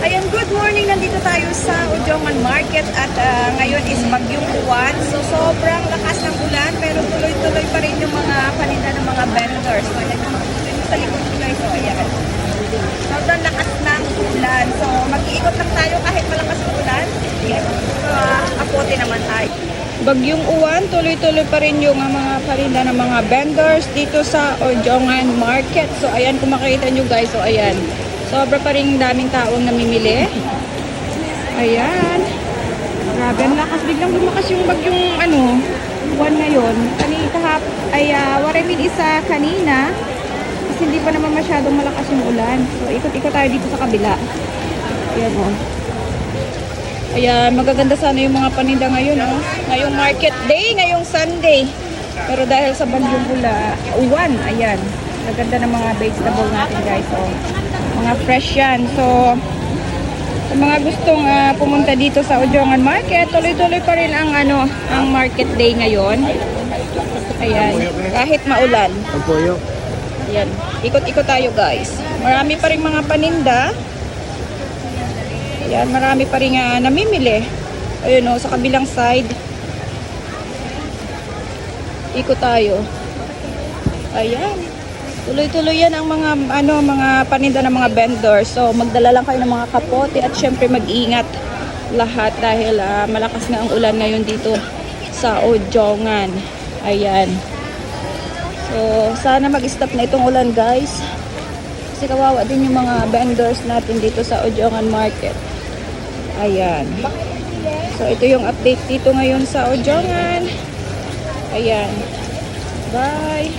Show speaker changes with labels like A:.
A: Ayan, good morning. Nandito tayo sa Ujongan Market at ngayon is bagyong uwan. So, sobrang lakas ng ulan pero tuloy-tuloy pa rin yung mga paninda ng mga vendors. So, ayan yung sa likod ko guys. So, ayan. Sobrang lakas ng ulan. So, mag-iikot lang tayo kahit malakas ng ulan. Ayan. So, apote naman tayo. Bagyong uwan, tuloy-tuloy pa rin yung mga paninda ng mga vendors dito sa Ujongan Market. So, ayan kung makikita nyo guys. So, ayan. Sobra pa rin daming taong namimili. Ayan. Grabe, ang lakas. Biglang lumakas yung bagyong uwan ngayon. Waramid isa kanina. Kasi hindi pa naman masyadong malakas yung ulan. So, ikot-ikot tayo dito sa kabila. Ayan o. Ayan, magaganda sana yung mga paninda ngayon o. Ngayong market day, ngayong Sunday. Pero dahil sa bagyong uwan, ayan. Maganda ng mga vegetable natin guys o. Mga fresh yan. So, sa mga gustong pumunta dito sa Ujongan Market, tuloy-tuloy pa rin ang market day ngayon. Ayan, kahit maulan. Ayan, ikot-ikot tayo guys. Marami pa rin mga paninda. Ayan, marami pa rin namimili. Ayun o, sa kabilang side. Ikot tayo. Ayan. Tuloy-tuloy yan ang mga paninda ng mga vendors. So, magdala lang kayo ng mga kapote at syempre mag-ingat lahat dahil malakas nga ang ulan ngayon dito sa Ujongan. Ayan. So, sana mag-stop na itong ulan, guys. Kasi kawawa din yung mga vendors natin dito sa Ujongan Market. Ayan. So, ito yung update dito ngayon sa Ujongan. Ayan. Bye!